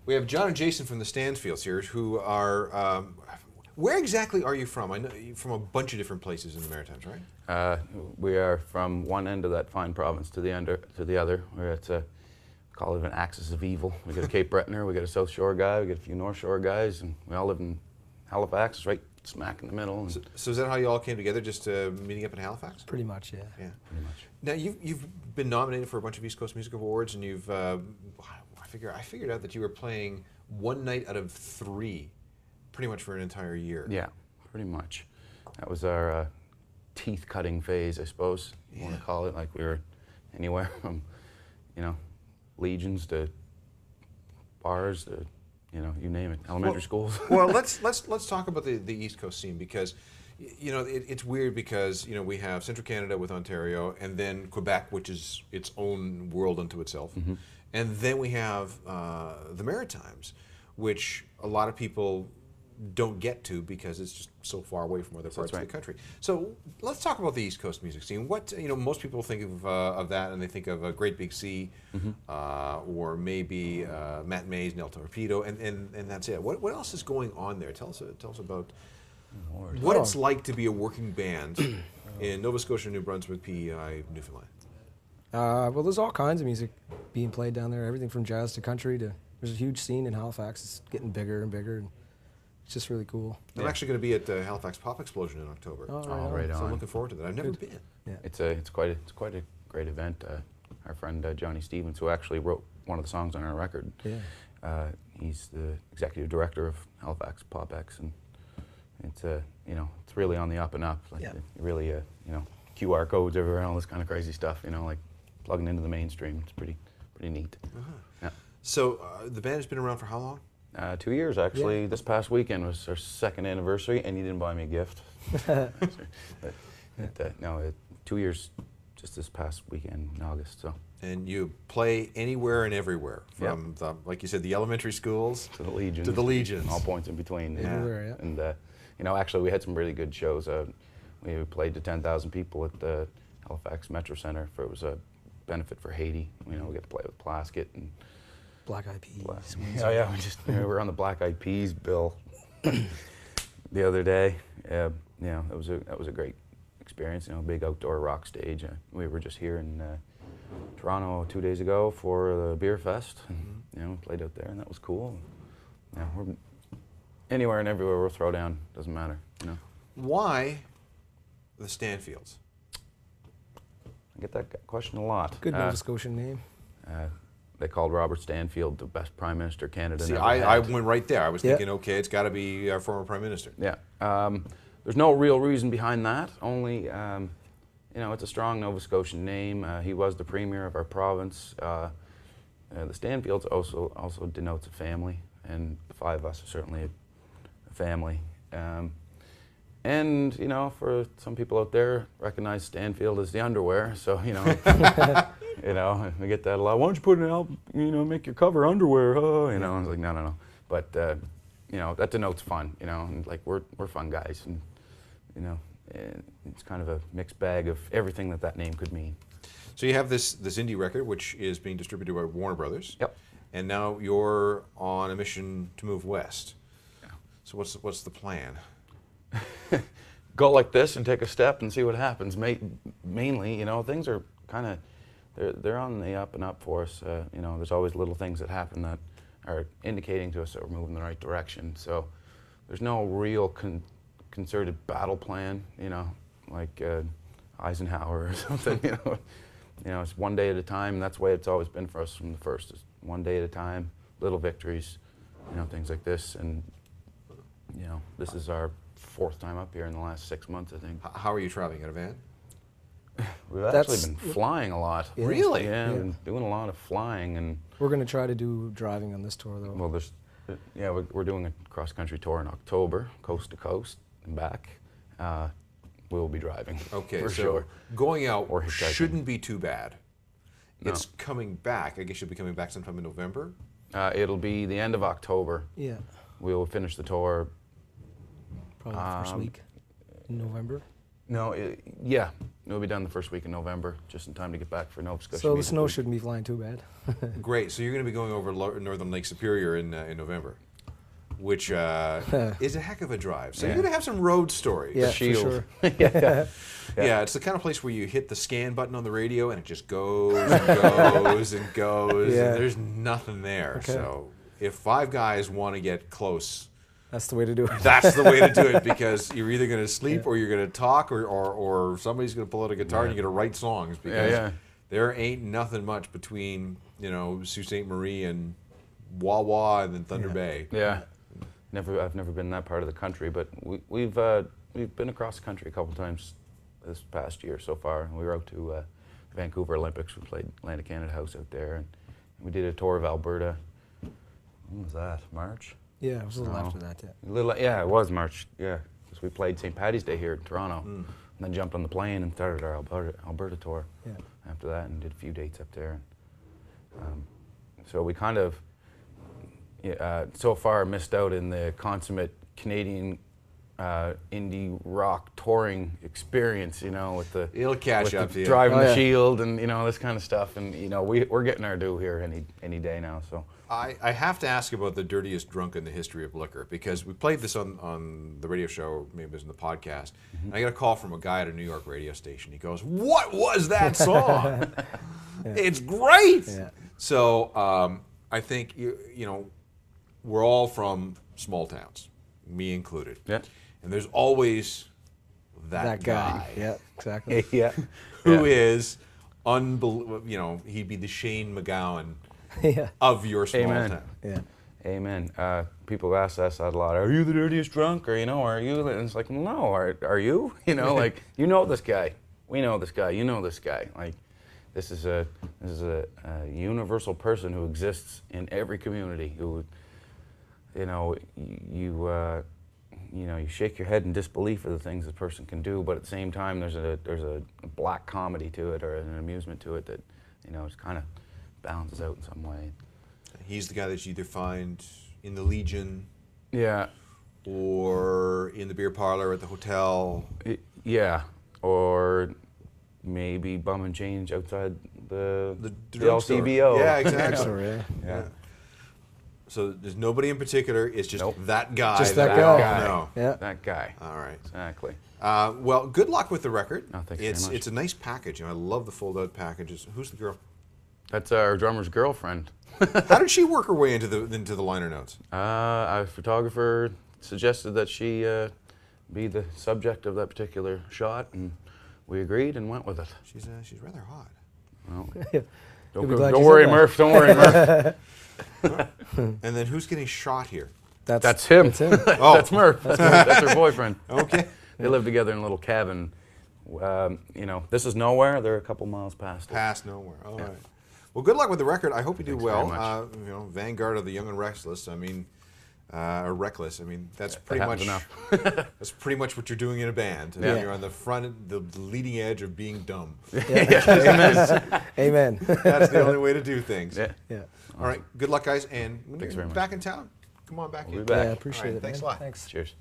We have John and Jason from the Stanfields here, who are. Where exactly are you from? I know you're from a bunch of different places in the Maritimes, right? We are from one end of that fine province to the other. We're at call it an axis of evil. We got a Cape Bretoner, we got a South Shore guy, we got a few North Shore guys, and we all live in Halifax. It's right smack in the middle. So is that how you all came together, just meeting up in Halifax? Pretty much, yeah. Yeah, pretty much. Now you've been nominated for a bunch of East Coast Music Awards, and you've I figured out that you were playing one night out of 3, pretty much for an entire year. Yeah, pretty much. That was our teeth-cutting phase, I suppose you want to call it. Like we were anywhere from, legions to bars to, you name it, elementary schools. Well, let's talk about the East Coast scene, because it's weird because we have Central Canada with Ontario, and then Quebec, which is its own world unto itself, and then we have the Maritimes, which a lot of people don't get to because it's just so far away from other parts of the country. So let's talk about the East Coast music scene. What most people think of that, and they think of a Great Big Sea, or maybe Matt Mays, Nel Torpedo, and that's it. What else is going on there? Tell us about what it's like to be a working band in Nova Scotia, New Brunswick, PEI, Newfoundland. Well, there's all kinds of music being played down there. Everything from jazz to country to. There's a huge scene in Halifax. It's getting bigger and bigger. And it's just really cool. I'm actually going to be at the Halifax Pop Explosion in October. Right on. So I'm looking forward to that. I've never been. Yeah. It's quite a great event. Our friend Johnny Stevens, who actually wrote one of the songs on our record, he's the executive director of Halifax Pop X, and it's it's really on the up and up. Like really QR codes everywhere, all this kind of crazy stuff. Like plugging into the mainstream. It's pretty neat. Yeah. So the band has been around for how long? 2 years, actually. Yeah. This past weekend was our 2nd anniversary, and you didn't buy me a gift. No, 2 years just this past weekend in August. So. And you play anywhere and everywhere, from like you said, the elementary schools to the Legions. To the Legions. All points in between. Everywhere, yeah. And actually, we had some really good shows. We played to 10,000 people at the Halifax Metro Center. It was a benefit for Haiti. We got to play with Plaskett and Black Eyed Peas. We were on the Black Eyed Peas bill the other day. That was a great experience. Big outdoor rock stage. We were just here in Toronto 2 days ago for the Beer Fest. And, we played out there, and that was cool. We're anywhere and everywhere we'll throw down. Doesn't matter. Why the Stanfields? I get that question a lot. Good Nova Scotian name. They called Robert Stanfield the best Prime Minister Canada never had. I went right there. I was thinking, okay, it's got to be our former Prime Minister. Yeah. There's no real reason behind that. Only, it's a strong Nova Scotian name. He was the Premier of our province. The Stanfields also denotes a family, and the 5 of us are certainly a family. And, for some people out there, recognize Stanfield as the underwear, so, we get that a lot. Why don't you put an album, make your cover underwear, I was like, no. But, that denotes fun, and like we're fun guys, and, it's kind of a mixed bag of everything that name could mean. So you have this indie record, which is being distributed by Warner Brothers. Yep. And now you're on a mission to move west. Yeah. So what's the plan? Go like this and take a step and see what happens. Mainly, things are kind of, they're on the up and up for us. There's always little things that happen that are indicating to us that we're moving in the right direction. So there's no real concerted battle plan, like Eisenhower or something. It's one day at a time, and that's the way it's always been for us from the first. Is one day at a time, little victories, things like this. And this is our 4th time up here in the last 6 months, I think. How are you traveling? In a van? We've actually been flying a lot. Yeah. Really? Yeah, we've been doing a lot of flying. And we're going to try to do driving on this tour, though. Well, we're doing a cross-country tour in October, coast to coast and back. We'll be driving. Okay, for so sure. Going out or shouldn't be too bad. No. It's coming back. I guess you'll be coming back sometime in November? It'll be the end of October. Yeah. We'll finish the tour. Probably the first week in November. No, We'll be done the first week in November, just in time to get back for Nova Scotia. So the Music snow Week. shouldn't be flying too bad. Great. So you're going to be going over northern Lake Superior in November, which is a heck of a drive. So you're going to have some road stories. Yeah, Shield. for sure. Yeah, it's the kind of place where you hit the scan button on the radio and it just goes and goes and goes, Yeah. and there's nothing there. Okay. So if five guys want to get close, That's the way to do it. that's the way to do it, because you're either going to sleep or you're going to talk, or somebody's going to pull out a guitar and you're going to write songs, because there ain't nothing much between, you know, Sault Ste. Marie and Wawa and then Thunder Bay. Yeah. I've never been in that part of the country, but we've been across the country a couple times this past year so far. We were out to Vancouver Olympics. We played Atlantic Canada House out there, and we did a tour of Alberta. When was that? March? Yeah, it was a little after that, yeah. Yeah, it was March. Yeah, because we played St. Paddy's Day here in Toronto, and then jumped on the plane and started our Alberta tour. Yeah. After that, and did a few dates up there. So we kind of so far missed out in the consummate Canadian indie rock touring experience, you know, with the It'll catch up to you. driving Oh, the yeah. Shield and, you know, this kind of stuff, and, you know, we're getting our due here any day now. So I have to ask about the dirtiest drunk in the history of liquor, because we played this on the radio show, maybe it was in the podcast. And I got a call from a guy at a New York radio station. He goes, "What was that song? It's great." Yeah. So I think you know, we're all from small towns, me included. yeah, And there's always that guy. Yeah, exactly. yeah, who is unbelievable. You know, he'd be the Shane MacGowan Yeah. of your small Amen. town. Yeah. Amen. People ask us that a lot. Are you the dirtiest drunk? Or, you know, are you? And it's like, well, no. Are you? You know, like, you know this guy. We know this guy. You know this guy. Like, this is a universal person who exists in every community. Who, you know, you shake your head in disbelief of the things this person can do, but at the same time, there's a black comedy to it, or an amusement to it that, you know, just kind of balances out in some way. He's the guy that you either find in the Legion Yeah. or in the beer parlor at the hotel. Yeah, or maybe bum and change outside the drugstore. LCBO. Yeah, exactly. Sorry, yeah. Yeah. So there's nobody in particular. It's just Nope. that guy. Just that we all guy. know. Yeah. That guy. All right. Exactly. Well, good luck with the record. Oh, thanks very much. It's a nice package. You know, I love the fold-out packages. Who's the girl? That's our drummer's girlfriend. How did she work her way into the liner notes? Our photographer suggested that she be the subject of that particular shot, and we agreed and went with it. She's rather hot. Well, You'll don't be glad you don't said worry, that. Murph. Don't worry, Murph. And then who's getting shot here? That's him. That's him. Oh. That's Murph. That's her boyfriend. Okay. They live together in a little cabin. You know, this is nowhere. They're a couple miles past it. Past nowhere. All right. Well, good luck with the record. I hope you do Thanks well. very much. You know, Vanguard of the Young and Restless. I mean, or Reckless. I mean, that's pretty much happens enough. that's pretty much what you're doing in a band. I mean, Yeah. you're on the front, the leading edge of being dumb. Amen. That's the only way to do things. Yeah. Yeah. All right. Good luck, guys. And when Thanks you're very much. back in town, come on back We'll in. be back. Yeah, I appreciate All right, it. thanks man. a lot. Thanks. Cheers.